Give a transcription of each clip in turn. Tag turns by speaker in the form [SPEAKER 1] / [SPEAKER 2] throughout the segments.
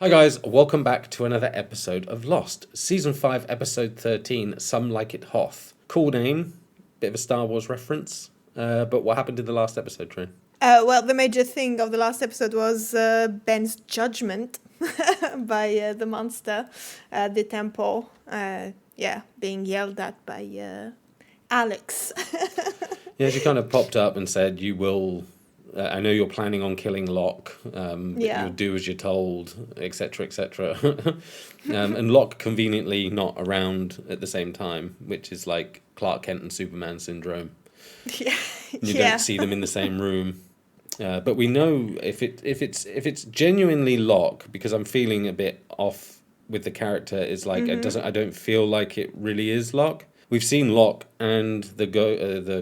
[SPEAKER 1] Hi guys, welcome back to another episode of Lost. Season 5, episode 13, Some Like It Hoth. Cool name, bit of a Star Wars reference. But what happened in the last episode, Trey?
[SPEAKER 2] Well, the major thing of the last episode was Ben's judgment by the monster at the temple. Being yelled at by Alex.
[SPEAKER 1] Yeah, she kind of popped up and said, you will... I know you're planning on killing Locke, but you'll do as you're told, etc., etc. And Locke conveniently not around at the same time, which is like Clark Kent and Superman syndrome.
[SPEAKER 2] Yeah,
[SPEAKER 1] you don't see them in the same room. But we know if it's genuinely Locke, because I'm feeling a bit off with the character. Is like I don't feel like it really is Locke. We've seen Locke and the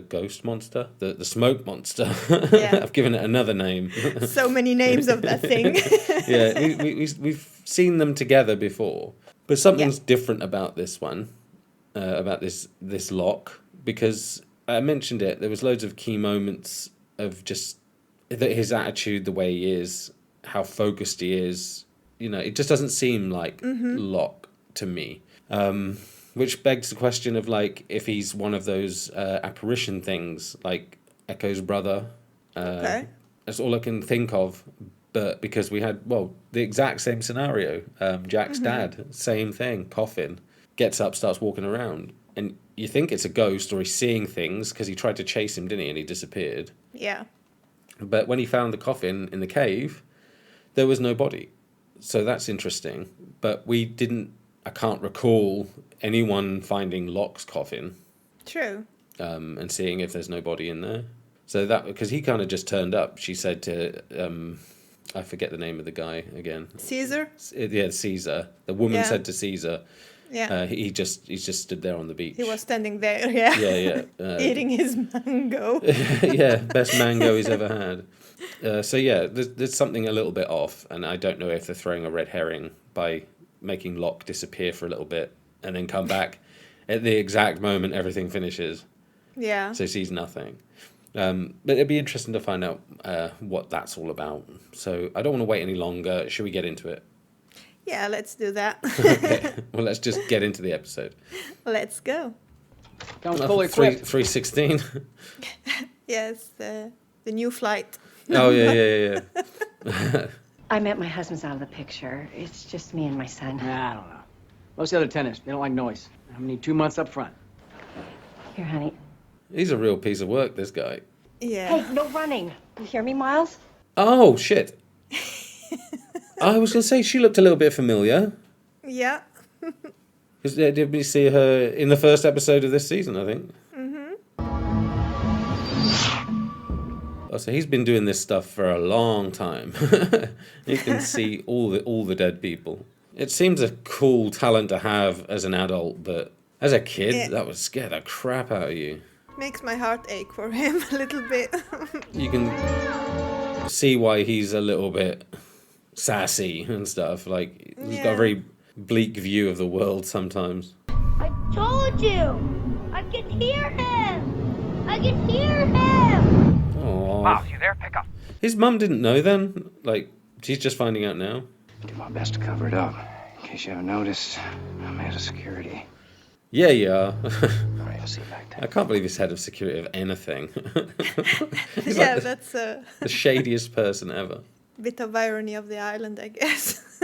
[SPEAKER 1] ghost monster, the smoke monster.
[SPEAKER 2] Yeah.
[SPEAKER 1] I've given it another name.
[SPEAKER 2] So many names of that thing.
[SPEAKER 1] Yeah, we've seen them together before, but something's different about this one, about this Locke, because I mentioned it. There was loads of key moments of just his attitude, the way he is, how focused he is. You know, it just doesn't seem like Locke to me. Which begs the question of, like, if he's one of those apparition things, like Echo's brother.
[SPEAKER 2] Okay.
[SPEAKER 1] That's all I can think of. But because we had, the exact same scenario. Jack's dad, same thing, coffin. Gets up, starts walking around. And you think it's a ghost or he's seeing things because he tried to chase him, didn't he? And he disappeared.
[SPEAKER 2] Yeah.
[SPEAKER 1] But when he found the coffin in the cave, there was no body. So that's interesting. But I can't recall anyone finding Locke's coffin.
[SPEAKER 2] True.
[SPEAKER 1] And seeing if there's no body in there. So that, because he kind of just turned up. She said to, I forget the name of the guy again.
[SPEAKER 2] Caesar?
[SPEAKER 1] Yeah, Caesar. The woman said to Caesar, he's just stood there on the beach.
[SPEAKER 2] He was standing there, yeah.
[SPEAKER 1] Yeah.
[SPEAKER 2] Eating his mango.
[SPEAKER 1] Yeah, best mango he's ever had. There's something a little bit off, and I don't know if they're throwing a red herring by making Locke disappear for a little bit and then come back at the exact moment everything finishes.
[SPEAKER 2] Yeah.
[SPEAKER 1] So he sees nothing. But it'd be interesting to find out what that's all about. So I don't want to wait any longer. Should we get into it?
[SPEAKER 2] Yeah, let's do that.
[SPEAKER 1] Okay. Well, let's just get into the episode.
[SPEAKER 2] Let's go.
[SPEAKER 3] Comes fully equipped.
[SPEAKER 1] 316.
[SPEAKER 2] Yes, the new flight.
[SPEAKER 1] Oh, yeah.
[SPEAKER 4] I meant my husband's out of the picture. It's just me and my son.
[SPEAKER 3] Nah, I don't know. Most of the other tenants, they don't like noise. I'm gonna need 2 months up front.
[SPEAKER 4] Here, honey.
[SPEAKER 1] He's a real piece of work, this guy.
[SPEAKER 2] Yeah.
[SPEAKER 4] Hey, no running. You hear me, Miles?
[SPEAKER 1] Oh, shit. I was going to say, she looked a little bit familiar.
[SPEAKER 2] Yeah.
[SPEAKER 1] Did we see her in the first episode of this season, I think? Oh, so he's been doing this stuff for a long time. You can see all the dead people. It seems a cool talent to have as an adult, but as a kid, that would scare the crap out of you.
[SPEAKER 2] Makes my heart ache for him a little bit.
[SPEAKER 1] You can see why he's a little bit sassy and stuff. Like, he's got a very bleak view of the world sometimes.
[SPEAKER 5] I told you! I can hear him! I can hear him!
[SPEAKER 1] Aww.
[SPEAKER 6] Miles, you there? Pick up.
[SPEAKER 1] His mum didn't know then? Like, she's just finding out now?
[SPEAKER 6] Do my best to cover it up. In case you haven't noticed, I'm head of security.
[SPEAKER 1] Yeah, you are.
[SPEAKER 6] All right, I'll see you back
[SPEAKER 1] I
[SPEAKER 6] there.
[SPEAKER 1] can't believe he's head of security of anything. He's
[SPEAKER 2] Yeah,
[SPEAKER 1] like
[SPEAKER 2] that's a
[SPEAKER 1] the shadiest person ever.
[SPEAKER 2] bit of irony of the island, I guess.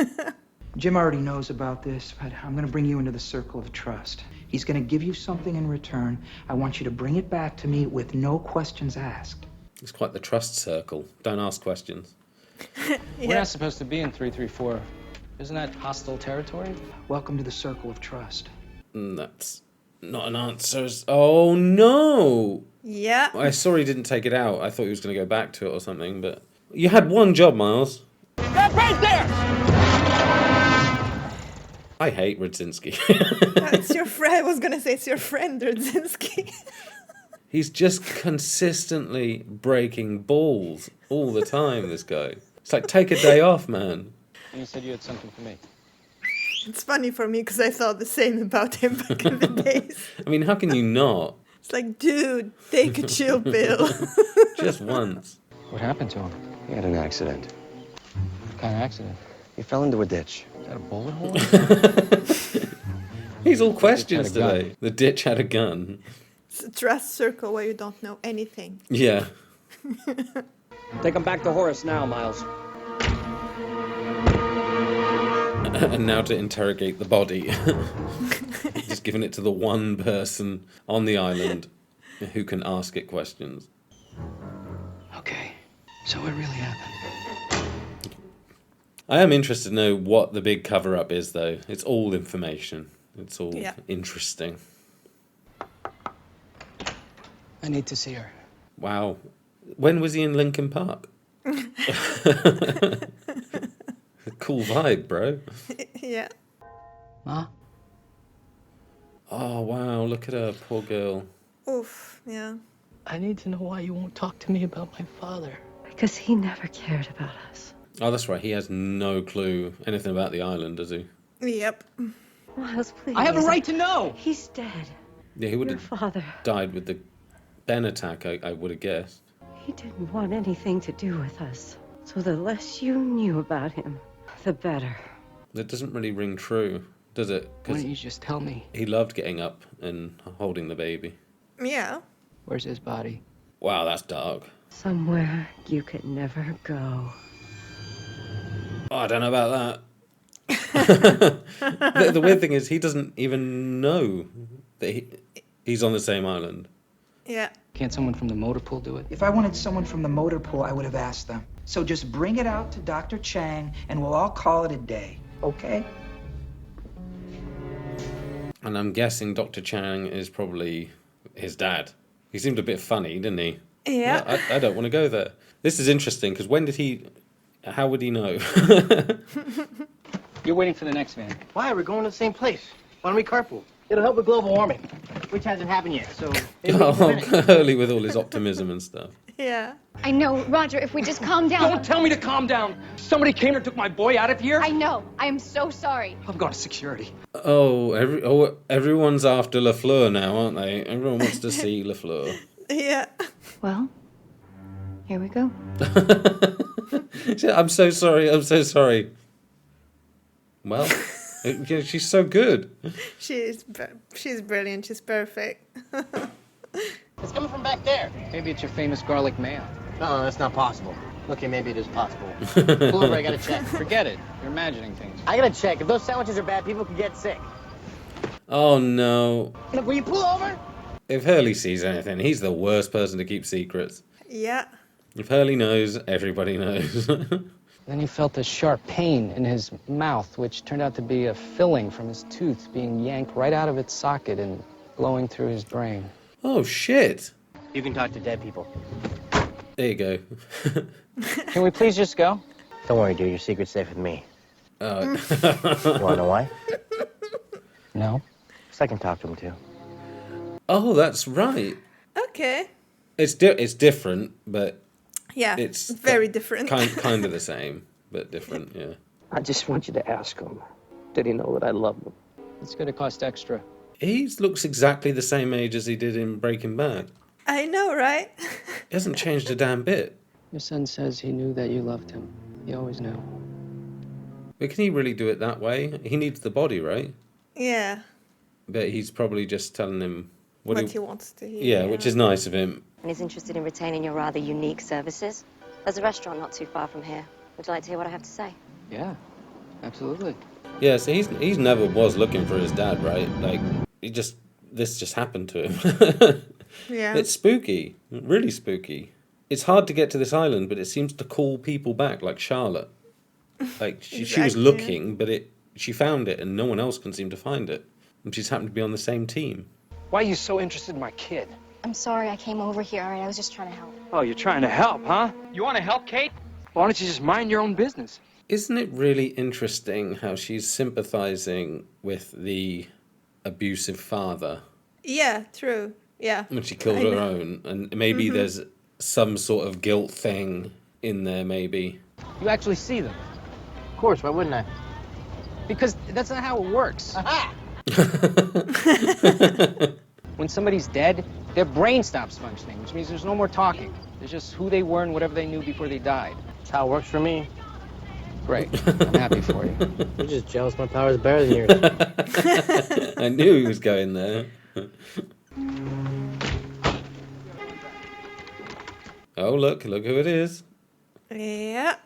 [SPEAKER 7] Jim already knows about this, but I'm going to bring you into the circle of trust. He's going to give you something in return. I want you to bring it back to me with no questions asked.
[SPEAKER 1] It's quite the trust circle. Don't ask questions.
[SPEAKER 3] We're not supposed to be in 334. Isn't that hostile territory?
[SPEAKER 7] Welcome to the circle of trust.
[SPEAKER 1] That's not an answer. Oh, no!
[SPEAKER 2] Yeah.
[SPEAKER 1] I saw he didn't take it out. I thought he was going to go back to it or something, but... You had one job, Miles.
[SPEAKER 3] Stop right there!
[SPEAKER 1] I hate Rudzinski.
[SPEAKER 2] It's your friend. I was going to say it's your friend, Rudzinski.
[SPEAKER 1] He's just consistently breaking balls all the time, this guy. It's like, take a day off, man.
[SPEAKER 3] And you said you had something for me.
[SPEAKER 2] It's funny for me because I thought the same about him back in the days.
[SPEAKER 1] I mean, how can you not?
[SPEAKER 2] It's like, dude, take a chill pill.
[SPEAKER 1] Just once.
[SPEAKER 3] What happened to him?
[SPEAKER 6] He had an accident.
[SPEAKER 3] What kind of accident?
[SPEAKER 8] He fell into a ditch.
[SPEAKER 3] Is that a bullet hole?
[SPEAKER 1] He's all questions
[SPEAKER 3] The ditch had a
[SPEAKER 1] today. The ditch had a gun.
[SPEAKER 2] It's a trust circle where you don't know anything.
[SPEAKER 1] Yeah.
[SPEAKER 9] Take him back to Horace now, Miles.
[SPEAKER 1] And now to interrogate the body. Just giving it to the one person on the island who can ask it questions.
[SPEAKER 8] Okay, so what really happened?
[SPEAKER 1] I am interested to know what the big cover-up is, though. It's all information. It's all interesting.
[SPEAKER 3] I need to see her.
[SPEAKER 1] Wow. When was he in Lincoln Park? Cool vibe, bro.
[SPEAKER 2] Yeah.
[SPEAKER 3] Ma?
[SPEAKER 1] Oh, wow. Look at her. Poor girl.
[SPEAKER 2] Oof, yeah.
[SPEAKER 3] I need to know why you won't talk to me about my father.
[SPEAKER 4] Because he never cared about us.
[SPEAKER 1] Oh, that's right. He has no clue anything about the island, does he?
[SPEAKER 2] Yep.
[SPEAKER 4] Miles, please.
[SPEAKER 9] I have a right to know.
[SPEAKER 4] He's dead.
[SPEAKER 1] Yeah, he would
[SPEAKER 4] Your
[SPEAKER 1] have
[SPEAKER 4] father.
[SPEAKER 1] died with the Ben attack, I would have guessed.
[SPEAKER 4] He didn't want anything to do with us. So the less you knew about him, the better.
[SPEAKER 1] That doesn't really ring true, does it?
[SPEAKER 3] Why
[SPEAKER 1] Because
[SPEAKER 3] don't you just tell me?
[SPEAKER 1] he loved getting up and holding the baby.
[SPEAKER 2] Yeah.
[SPEAKER 3] Where's his body?
[SPEAKER 1] Wow, that's dark.
[SPEAKER 4] Somewhere you could never go.
[SPEAKER 1] Oh, I don't know about that. The weird thing is he doesn't even know that he's on the same island.
[SPEAKER 2] Yeah.
[SPEAKER 3] Can't someone from the motor pool do it?
[SPEAKER 7] If I wanted someone from the motor pool, I would have asked them. So just bring it out to Dr. Chang, and we'll all call it a day, okay?
[SPEAKER 1] And I'm guessing Dr. Chang is probably his dad. He seemed a bit funny, didn't he?
[SPEAKER 2] Yeah.
[SPEAKER 1] I don't want to go there. This is interesting, because how would he know?
[SPEAKER 3] You're waiting for the next van.
[SPEAKER 8] Why? We're going to the same place. Why don't we carpool? It'll help with global warming, which hasn't happened yet, so...
[SPEAKER 1] Hurley with all his optimism and stuff.
[SPEAKER 2] Yeah.
[SPEAKER 5] I know, Roger, if we just calm down.
[SPEAKER 9] Don't tell me to calm down. Somebody came and took my boy out of here.
[SPEAKER 5] I know. I am so sorry.
[SPEAKER 9] I'm going to security.
[SPEAKER 1] Everyone's after LaFleur now, aren't they? Everyone wants to see LaFleur.
[SPEAKER 2] Yeah.
[SPEAKER 4] Well, here we go.
[SPEAKER 1] I'm so sorry. I'm so sorry. Well, she's so good.
[SPEAKER 2] She's brilliant. She's perfect.
[SPEAKER 8] It's coming from back there.
[SPEAKER 3] Maybe it's your famous garlic mayo.
[SPEAKER 8] No, that's not possible. Okay, maybe it is possible. Pull over, I gotta check.
[SPEAKER 3] Forget it. You're imagining things.
[SPEAKER 8] I gotta check. If those sandwiches are bad, people could get sick.
[SPEAKER 1] Oh no.
[SPEAKER 8] Look, will you pull over?
[SPEAKER 1] If Hurley sees anything, he's the worst person to keep secrets.
[SPEAKER 2] Yeah.
[SPEAKER 1] If Hurley knows, everybody knows.
[SPEAKER 3] Then he felt a sharp pain in his mouth, which turned out to be a filling from his tooth being yanked right out of its socket and blowing through his brain.
[SPEAKER 1] Oh, shit.
[SPEAKER 8] You can talk to dead people.
[SPEAKER 1] There you go.
[SPEAKER 3] Can we please just go?
[SPEAKER 8] Don't worry, dude. Your secret's safe with me.
[SPEAKER 1] Oh.
[SPEAKER 8] You wanna know why?
[SPEAKER 3] No.
[SPEAKER 8] So I can talk to him, too.
[SPEAKER 1] Oh, that's right.
[SPEAKER 2] Okay.
[SPEAKER 1] It's different, but
[SPEAKER 2] Yeah.
[SPEAKER 1] it's
[SPEAKER 2] very different.
[SPEAKER 1] kind of the same, but different, yeah.
[SPEAKER 9] I just want you to ask him. Did he know that I love him?
[SPEAKER 3] It's going to cost extra.
[SPEAKER 1] He looks exactly the same age as he did in Breaking Bad.
[SPEAKER 2] I know, right?
[SPEAKER 1] He hasn't changed a damn bit.
[SPEAKER 3] Your son says he knew that you loved him. He always knew.
[SPEAKER 1] But can he really do it that way? He needs the body, right?
[SPEAKER 2] Yeah.
[SPEAKER 1] But he's probably just telling him
[SPEAKER 2] What he wants to hear.
[SPEAKER 1] Yeah, which is nice of him.
[SPEAKER 10] And is interested in retaining your rather unique services. There's a restaurant not too far from here. Would you like to hear what I have to say?
[SPEAKER 3] Yeah, absolutely.
[SPEAKER 1] Yeah, so he's never was looking for his dad, right? Like, this just happened to him.
[SPEAKER 2] Yeah.
[SPEAKER 1] It's spooky, really spooky. It's hard to get to this island, but it seems to call people back, like Charlotte. Like, she was
[SPEAKER 2] Exactly.
[SPEAKER 1] looking, but she found it, and no one else can seem to find it. And she's happened to be on the same team.
[SPEAKER 9] Why are you so interested in my kid?
[SPEAKER 5] I'm sorry I came over here, all right? I was just trying to help.
[SPEAKER 9] Oh, you're trying to help, huh? You want to help, Kate? Why don't you just mind your own business?
[SPEAKER 1] Isn't it really interesting how she's sympathizing with the abusive father
[SPEAKER 2] Yeah, true. Yeah.
[SPEAKER 1] when she killed
[SPEAKER 2] I
[SPEAKER 1] her
[SPEAKER 2] know.
[SPEAKER 1] own? And maybe there's some sort of guilt thing in there, maybe.
[SPEAKER 3] You actually see them.
[SPEAKER 8] Of course, why wouldn't I?
[SPEAKER 3] Because that's not how it works.
[SPEAKER 8] Aha!
[SPEAKER 3] When somebody's dead, their brain stops functioning, which means there's no more talking. There's just who they were and whatever they knew before they died.
[SPEAKER 8] That's how it works for me.
[SPEAKER 3] Great. I'm happy for you.
[SPEAKER 8] You're just jealous my power's better than yours.
[SPEAKER 1] I knew he was going there. Oh, look who it is.
[SPEAKER 2] Yeah.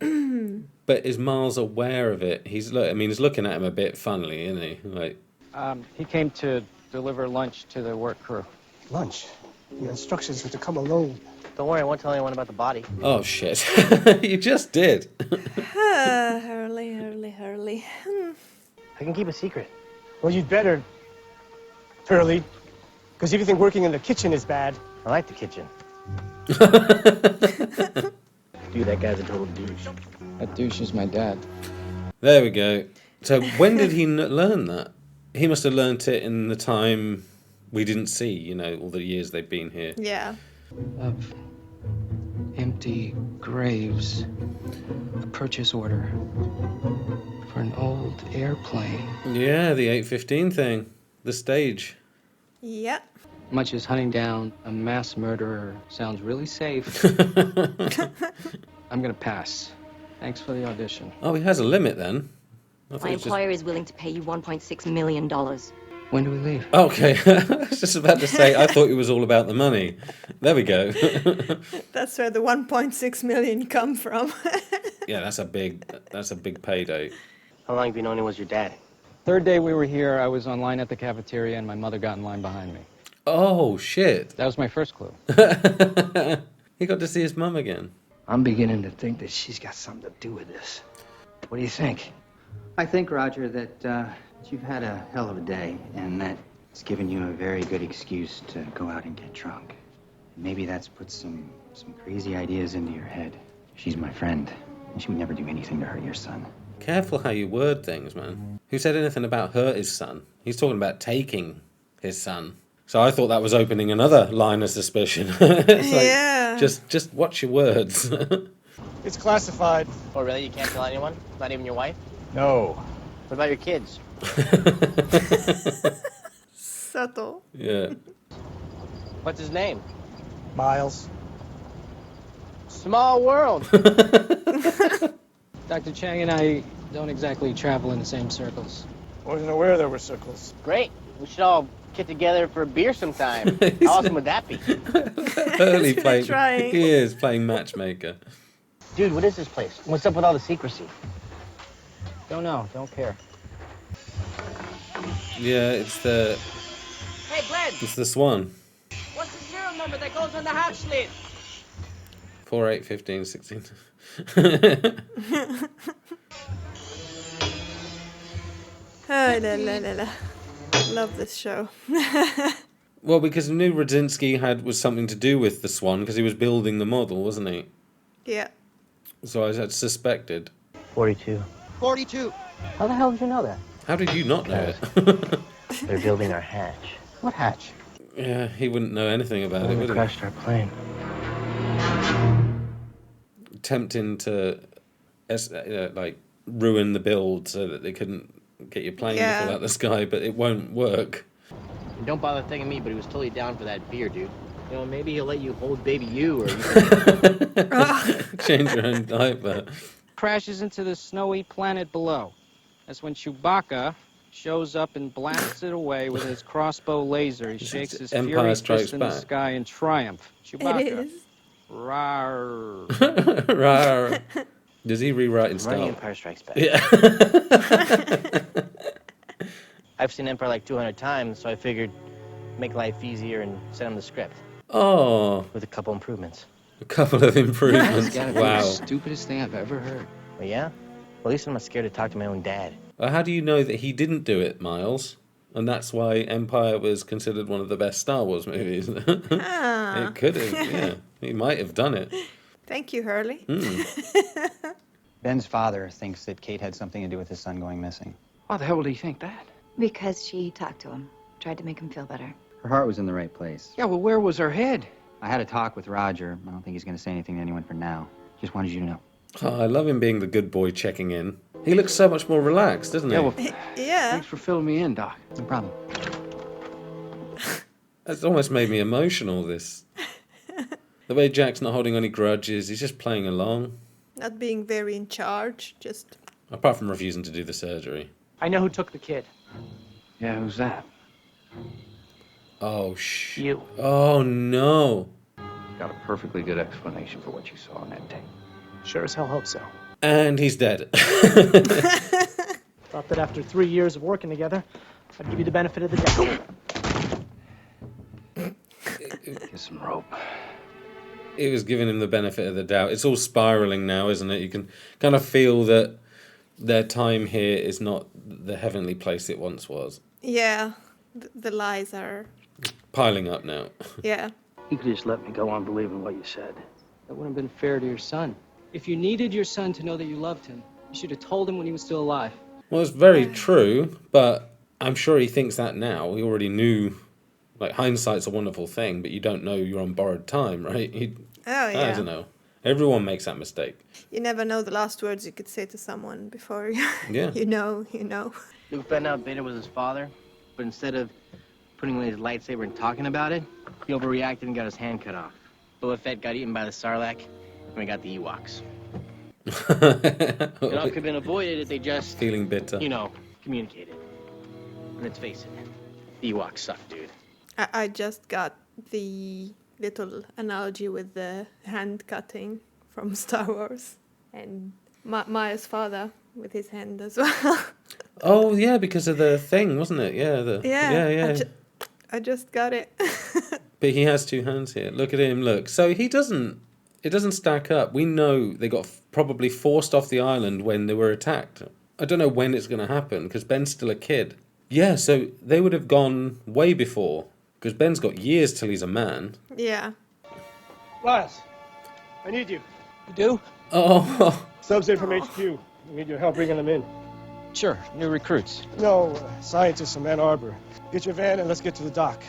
[SPEAKER 1] But is Miles aware of it? He's looking at him a bit funnily, isn't he? Like,
[SPEAKER 3] He came to deliver lunch to the work crew.
[SPEAKER 11] Lunch? The instructions were to come alone.
[SPEAKER 8] Don't worry, I won't tell anyone about the body.
[SPEAKER 1] oh shit! You just did.
[SPEAKER 2] Hurley.
[SPEAKER 8] I can keep a secret.
[SPEAKER 11] Well, you'd better, Hurley. Because if you think working in the kitchen is bad...
[SPEAKER 8] I like the kitchen. Dude, that guy's a total douche.
[SPEAKER 3] That douche is my dad.
[SPEAKER 1] There we go. So when did he learn that? He must have learnt it in the time we didn't see, all the years they've been here.
[SPEAKER 2] Yeah.
[SPEAKER 3] Of empty graves. A purchase order for an old airplane.
[SPEAKER 1] Yeah, the 815 thing. The stage.
[SPEAKER 2] Yeah.
[SPEAKER 3] Much as hunting down a mass murderer sounds really safe, I'm gonna pass. Thanks for the audition.
[SPEAKER 1] Oh, he has a limit then.
[SPEAKER 10] My employer is willing to pay you $1.6 million.
[SPEAKER 3] When do we leave?
[SPEAKER 1] Okay, I was just about to say, I thought it was all about the money. There we go.
[SPEAKER 2] That's where the 1.6 million come from.
[SPEAKER 1] Yeah, that's a big payday.
[SPEAKER 8] How long have you known he was your dad?
[SPEAKER 3] Third day we were here, I was on line at the cafeteria and my mother got in line behind me.
[SPEAKER 1] Oh, shit.
[SPEAKER 3] That was my first clue.
[SPEAKER 1] He got to see his mum again.
[SPEAKER 7] I'm beginning to think that she's got something to do with this. What do you think?
[SPEAKER 12] I think, Roger, that you've had a hell of a day, and that it's given you a very good excuse to go out and get drunk. Maybe that's put some crazy ideas into your head. She's my friend, and she would never do anything to hurt your son.
[SPEAKER 1] Careful how you word things, man. Who said anything about hurt his son? He's talking about taking his son. So I thought that was opening another line of suspicion.
[SPEAKER 2] Yeah.
[SPEAKER 1] Just watch your words.
[SPEAKER 11] It's classified.
[SPEAKER 8] Oh, really? You can't tell anyone? Not even your wife?
[SPEAKER 11] No.
[SPEAKER 8] What about your kids?
[SPEAKER 2] Subtle.
[SPEAKER 1] Yeah.
[SPEAKER 8] What's his name?
[SPEAKER 11] Miles.
[SPEAKER 8] Small world.
[SPEAKER 3] Dr. Chang and I don't exactly travel in the same circles.
[SPEAKER 11] Wasn't aware there were circles.
[SPEAKER 8] Great. We should all get together for a beer sometime. How awesome would that be?
[SPEAKER 1] Hurley playing.
[SPEAKER 2] trying.
[SPEAKER 1] He is playing matchmaker.
[SPEAKER 8] Dude, what is this place? What's up with all the secrecy?
[SPEAKER 3] Don't know, don't care.
[SPEAKER 1] Yeah, it's the
[SPEAKER 9] Hey, Glenn,
[SPEAKER 1] Swan.
[SPEAKER 9] what's the serial number that goes on the hatch lid?
[SPEAKER 1] 4, 8, 15, 16.
[SPEAKER 2] Love this show.
[SPEAKER 1] Well, because I knew Radzinski was something to do with the Swan because he was building the model, wasn't he?
[SPEAKER 2] Yeah.
[SPEAKER 1] So I had suspected.
[SPEAKER 8] 42.
[SPEAKER 11] 42.
[SPEAKER 8] How the hell did you know that?
[SPEAKER 1] How did you not know it?
[SPEAKER 8] They're building our hatch.
[SPEAKER 3] What hatch?
[SPEAKER 1] Yeah, he wouldn't know anything about it,
[SPEAKER 8] We
[SPEAKER 1] would he?
[SPEAKER 8] crashed our plane.
[SPEAKER 1] Tempting to, ruin the build so that they couldn't get your plane to fall out the sky, but it won't work.
[SPEAKER 8] And don't bother thanking me, but he was totally down for that beer, dude. You know, maybe he'll let you hold baby you, or you can...
[SPEAKER 1] Change your own diaper.
[SPEAKER 3] Crashes into the snowy planet below. That's when Chewbacca shows up and blasts it away with his crossbow laser. He shakes his
[SPEAKER 1] Empire
[SPEAKER 3] fury
[SPEAKER 1] Strikes
[SPEAKER 3] fist in the
[SPEAKER 1] Back.
[SPEAKER 3] sky in triumph. Chewbacca.
[SPEAKER 2] It is.
[SPEAKER 3] Rawr.
[SPEAKER 1] Rawr. Does he rewrite in
[SPEAKER 8] Running
[SPEAKER 1] style?
[SPEAKER 8] Empire Strikes Back.
[SPEAKER 1] Yeah.
[SPEAKER 8] I've seen Empire like 200 times, so I figured make life easier and send him the script.
[SPEAKER 1] Oh.
[SPEAKER 8] With a couple improvements.
[SPEAKER 1] A couple of improvements.
[SPEAKER 3] That's gotta be
[SPEAKER 1] Wow.
[SPEAKER 3] the stupidest thing I've ever heard.
[SPEAKER 8] Well, yeah? Well, at least I'm not scared to talk to my own dad.
[SPEAKER 1] Well, how do you know that he didn't do it, Miles? And that's why Empire was considered one of the best Star Wars movies.
[SPEAKER 2] Ah.
[SPEAKER 1] It could have, yeah. He might have done it.
[SPEAKER 2] Thank you, Hurley.
[SPEAKER 12] Ben's father thinks that Kate had something to do with his son going missing.
[SPEAKER 7] Why the hell would he think that?
[SPEAKER 13] Because she talked to him, tried to make him feel better.
[SPEAKER 12] Her heart was in the right place.
[SPEAKER 7] Yeah, well, where was her head?
[SPEAKER 12] I had a talk with Roger. I don't think he's going to say anything to anyone for now. Just wanted you to know.
[SPEAKER 1] Oh, I love him being the good boy checking in. He looks so much more relaxed, doesn't he?
[SPEAKER 7] Yeah, well,
[SPEAKER 2] Yeah.
[SPEAKER 7] thanks for filling me in, Doc.
[SPEAKER 12] No problem.
[SPEAKER 1] It's almost made me emotional, this. The way Jack's not holding any grudges, he's just playing along.
[SPEAKER 2] Not being very in charge, just...
[SPEAKER 1] Apart from refusing to do the surgery.
[SPEAKER 11] I know who took the kid.
[SPEAKER 6] Yeah, who's that?
[SPEAKER 1] Oh,
[SPEAKER 11] You.
[SPEAKER 1] Oh, no.
[SPEAKER 6] Got a perfectly good explanation for what you saw on that tape.
[SPEAKER 11] Sure as hell hope so.
[SPEAKER 1] And he's dead.
[SPEAKER 11] Thought that after 3 years of working together, I'd give you the benefit of the doubt.
[SPEAKER 6] Get some rope.
[SPEAKER 1] It was giving him the benefit of the doubt. It's all spiraling now, isn't it? You can kind of feel that their time here is not the heavenly place it once was.
[SPEAKER 2] Yeah, the lies are...
[SPEAKER 1] Piling up now.
[SPEAKER 2] Yeah.
[SPEAKER 3] You could just let me go on believing what you said. That wouldn't have been fair to your son. If you needed your son to know that you loved him, you should have told him when he was still alive.
[SPEAKER 1] Well, it's very true, but I'm sure he thinks that now. He already knew, like, hindsight's a wonderful thing, but you don't know you're on borrowed time, right?
[SPEAKER 2] Yeah.
[SPEAKER 1] I don't know. Everyone makes that mistake.
[SPEAKER 2] You never know the last words you could say to someone before
[SPEAKER 1] Yeah.
[SPEAKER 2] you know.
[SPEAKER 8] Luke found out Vader was his father, but instead of putting away his lightsaber and talking about it, he overreacted and got his hand cut off. Boba Fett got eaten by the Sarlacc, and we got the Ewoks. It all could have been avoided if they just...
[SPEAKER 1] Feeling bitter.
[SPEAKER 8] Communicated. And let's face it, the Ewoks suck, dude.
[SPEAKER 2] I just got the little analogy with the hand cutting from Star Wars. And Maya's father with his hand as well.
[SPEAKER 1] Oh, yeah, because of the thing, wasn't it? Yeah.
[SPEAKER 2] Yeah. I just got it.
[SPEAKER 1] But he has two hands here. Look at him, look. So it doesn't stack up. We know they got probably forced off the island when they were attacked. I don't know when it's going to happen, because Ben's still a kid. Yeah, so they would have gone way before, because Ben's got years till he's a man.
[SPEAKER 2] Yeah.
[SPEAKER 11] Lars, I need you.
[SPEAKER 3] You do?
[SPEAKER 1] Oh.
[SPEAKER 11] Subs in from HQ. We need your help bringing them in.
[SPEAKER 3] Sure, new recruits.
[SPEAKER 11] No, scientists from Ann Arbor. Get your van and let's get to the dock.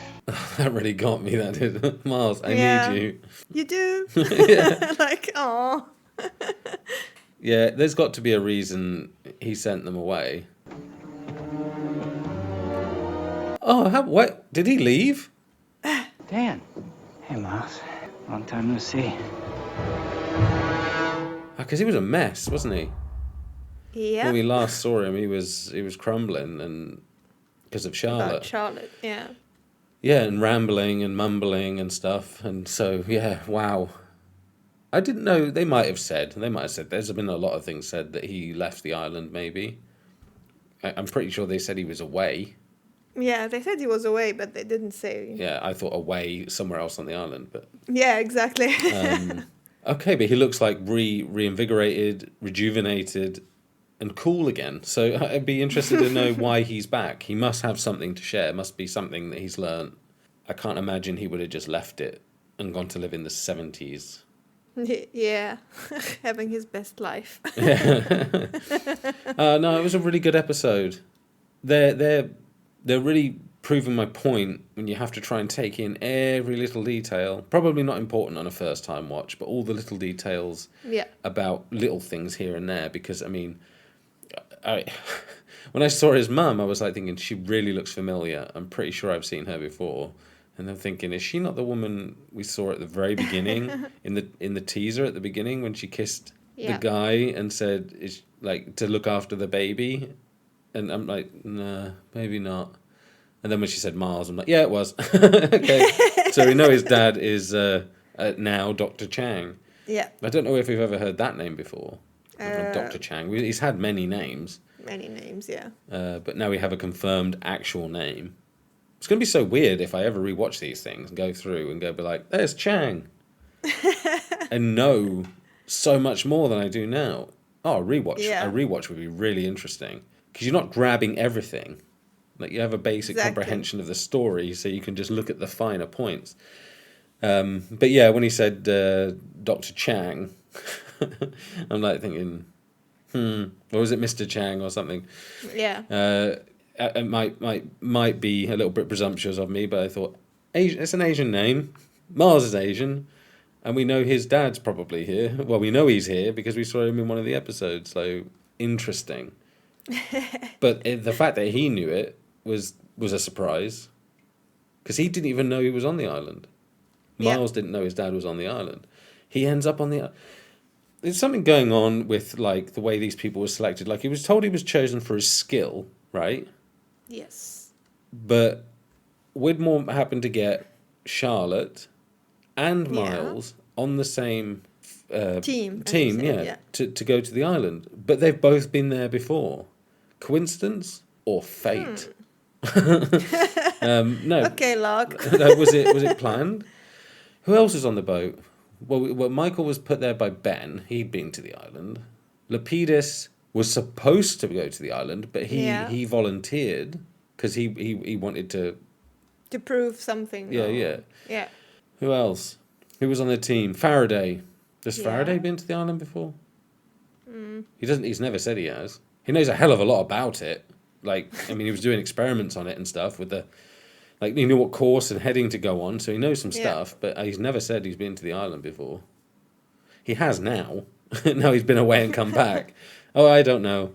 [SPEAKER 1] That really got me, that did. Miles, I need you.
[SPEAKER 2] You do?
[SPEAKER 1] Yeah.
[SPEAKER 2] Like, aw.
[SPEAKER 1] Yeah, there's got to be a reason he sent them away. Oh, what? Did he leave?
[SPEAKER 12] Dan. Hey, Miles. Long time no see.
[SPEAKER 1] Because he was a mess, wasn't he?
[SPEAKER 2] Yeah.
[SPEAKER 1] When we last saw him, he was crumbling, and because of Charlotte.
[SPEAKER 2] About Charlotte, yeah.
[SPEAKER 1] Yeah, and rambling and mumbling and stuff. And so, yeah, wow. I didn't know, they might have said, there's been a lot of things said that he left the island, maybe. I'm pretty sure they said he was away.
[SPEAKER 2] Yeah, they said he was away, but they didn't say.
[SPEAKER 1] Yeah, I thought away somewhere else on the island, but...
[SPEAKER 2] Yeah, exactly.
[SPEAKER 1] Okay, but he looks like reinvigorated, rejuvenated, and cool again. So I'd be interested to know why he's back. He must have something to share. It must be something that he's learned. I can't imagine he would have just left it and gone to live in the 70s.
[SPEAKER 2] Yeah, having his best life.
[SPEAKER 1] No, it was a really good episode. They're really proving my point when you have to try and take in every little detail. Probably not important on a first time watch, but all the little details about little things here and there. Because I mean, when I saw his mum, I was like thinking she really looks familiar. I'm pretty sure I've seen her before. And I'm thinking, is she not the woman we saw at the very beginning in the teaser at the beginning when she kissed the guy and said, "Is like to look after the baby?" And I'm like, nah, maybe not. And then when she said Miles, I'm like, yeah, it was. Okay, so we know his dad is now Dr. Chang.
[SPEAKER 2] Yeah.
[SPEAKER 1] I don't know if we've ever heard that name before. Dr. Chang. He's had many names.
[SPEAKER 2] Many names, yeah.
[SPEAKER 1] But now we have a confirmed actual name. It's going to be so weird if I ever rewatch these things and go through and be like, there's Chang. And know so much more than I do now. Oh, a rewatch. Yeah. A rewatch would be really interesting. Because you're not grabbing everything. Like, you have a basic comprehension of the story, so you can just look at the finer points. But yeah, when he said Dr. Chang, I'm like thinking, or was it Mr. Chang or something?
[SPEAKER 2] Yeah.
[SPEAKER 1] It might be a little bit presumptuous of me, but I thought, it's an Asian name. Mars is Asian, and we know his dad's probably here. Well, we know he's here because we saw him in one of the episodes, so interesting. But the fact that he knew it was a surprise, because he didn't even know he was on the island. Miles didn't know his dad was on the island. He ends up on the... there's something going on with like the way these people were selected. Like he was told he was chosen for his skill, right?
[SPEAKER 2] Yes.
[SPEAKER 1] But Widmore happened to get Charlotte and Miles on the same
[SPEAKER 2] team,
[SPEAKER 1] to go to the island. But they've both been there before. Coincidence or fate? No.
[SPEAKER 2] Okay, Locke.
[SPEAKER 1] Was it planned? Who else is on the boat? Well, Michael was put there by Ben. He'd been to the island. Lapidus was supposed to go to the island, but he volunteered because he wanted to
[SPEAKER 2] prove something. Yeah.
[SPEAKER 1] Who else? Who was on the team? Faraday. Has Faraday been to the island before? He doesn't. He's never said he has. He knows a hell of a lot about it. Like, I mean, he was doing experiments on it and stuff with the, like, he knew what course and heading to go on, so he knows some stuff. But he's never said he's been to the island before. He has now. Now he's been away and come back. Oh, I don't know.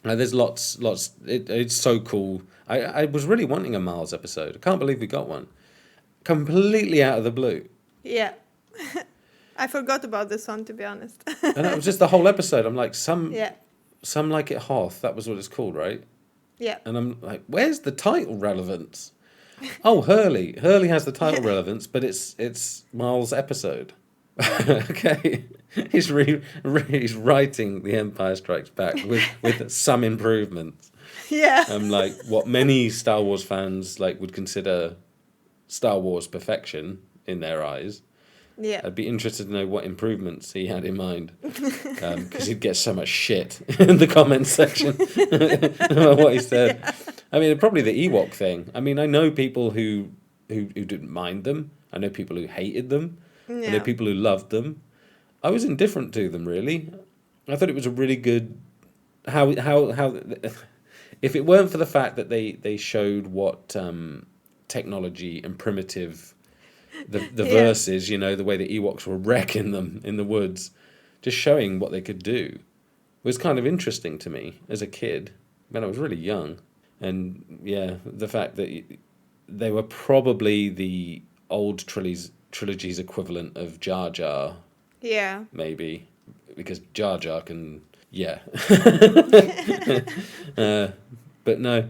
[SPEAKER 1] There's lots. It's so cool. I was really wanting a Miles episode. I can't believe we got one. Completely out of the blue.
[SPEAKER 2] Yeah. I forgot about this one, to be honest.
[SPEAKER 1] And it was just the whole episode. I'm like, some Like It Hoth. That was what it's called, right?
[SPEAKER 2] Yeah.
[SPEAKER 1] And I'm like, where's the title relevance? Oh, Hurley. Hurley has the title relevance, but it's Miles' episode. Okay. He's writing The Empire Strikes Back with some improvements.
[SPEAKER 2] Yeah.
[SPEAKER 1] Like what many Star Wars fans like would consider Star Wars perfection in their eyes.
[SPEAKER 2] Yeah.
[SPEAKER 1] I'd be interested to know what improvements he had in mind, because he'd get so much shit in the comments section about what he said. Yeah. I mean, probably the Ewok thing. I mean, I know people who didn't mind them. I know people who hated them. Yeah. I know people who loved them. I was indifferent to them, really. I thought it was a really good how if it weren't for the fact that they showed what technology and primitive the verses, you know, the way the Ewoks were wrecking them in the woods, just showing what they could do, was kind of interesting to me as a kid when I was really young. And yeah, the fact that they were probably the old trilogy's equivalent of Jar Jar.
[SPEAKER 2] Yeah.
[SPEAKER 1] Maybe, because Jar Jar can, but no.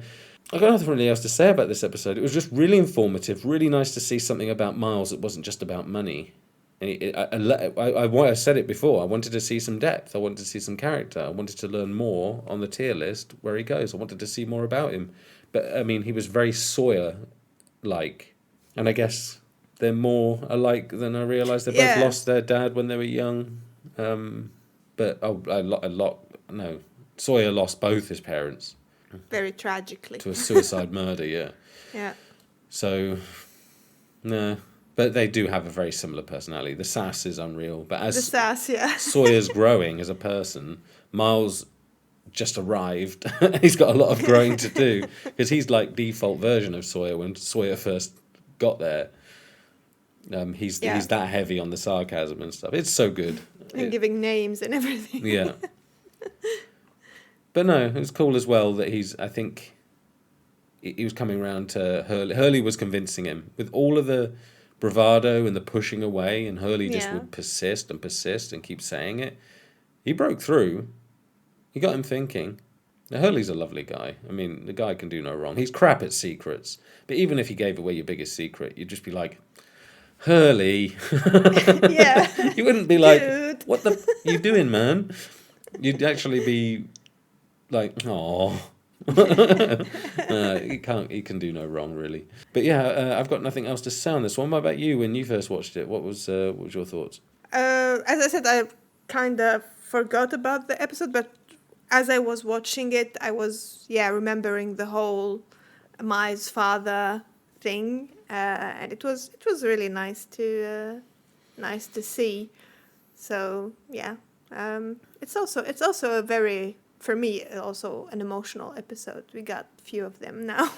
[SPEAKER 1] I've got nothing really else to say about this episode. It was just really informative, really nice to see something about Miles that wasn't just about money. And I said it before, I wanted to see some depth, I wanted to see some character, I wanted to learn more on the tier list where he goes, I wanted to see more about him. But, I mean, he was very Sawyer-like, and I guess they're more alike than I realised. They both lost their dad when they were young, Sawyer lost both his parents.
[SPEAKER 2] Very tragically.
[SPEAKER 1] To a suicide murder, yeah.
[SPEAKER 2] Yeah.
[SPEAKER 1] So, no. But they do have a very similar personality. The sass is unreal. But as Sawyer's growing as a person, Miles just arrived. He's got a lot of growing to do. Because he's like default version of Sawyer when Sawyer first got there. He's that heavy on the sarcasm and stuff. It's so good.
[SPEAKER 2] And giving names and everything.
[SPEAKER 1] Yeah. But no, it was cool as well that I think he was coming around to Hurley. Hurley was convincing him with all of the bravado and the pushing away, and Hurley just would persist and keep saying it. He broke through. He got him thinking. Now, Hurley's a lovely guy. I mean, the guy can do no wrong. He's crap at secrets. But even if he gave away your biggest secret, you'd just be like, Hurley.
[SPEAKER 2] Yeah.
[SPEAKER 1] You wouldn't be like, dude, what the you doing, man? You'd actually be like, oh, he can do no wrong, really. But yeah, I've got nothing else to say on this one. What about you when you first watched it? What was your thoughts?
[SPEAKER 2] As I said, I kind of forgot about the episode, but as I was watching it, I was remembering the whole Mai's father thing, and it was really nice to see. So yeah, it's also a very, for me, also an emotional episode. We got a few of them now.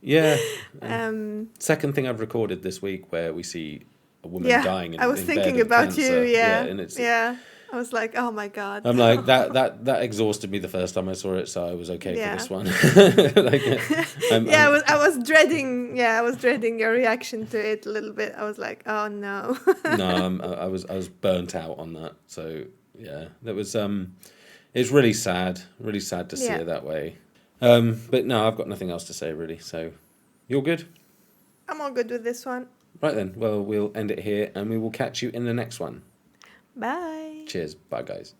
[SPEAKER 1] Yeah. Second thing I've recorded this week where we see a woman dying in
[SPEAKER 2] I was
[SPEAKER 1] in
[SPEAKER 2] thinking
[SPEAKER 1] bed of
[SPEAKER 2] about
[SPEAKER 1] cancer.
[SPEAKER 2] you. Yeah.
[SPEAKER 1] And it's,
[SPEAKER 2] yeah. I was like, oh my God.
[SPEAKER 1] I'm like, that exhausted me the first time I saw it, so I was okay for
[SPEAKER 2] Yeah.
[SPEAKER 1] this one.
[SPEAKER 2] I was dreading your reaction to it a little bit. I was like, oh no.
[SPEAKER 1] No, I was burnt out on that. So yeah, that was it's really sad to see it that way. But no, I've got nothing else to say really. So you're good?
[SPEAKER 2] I'm all good with this one.
[SPEAKER 1] Right then. Well, we'll end it here, and we will catch you in the next one.
[SPEAKER 2] Bye.
[SPEAKER 1] Cheers. Bye, guys.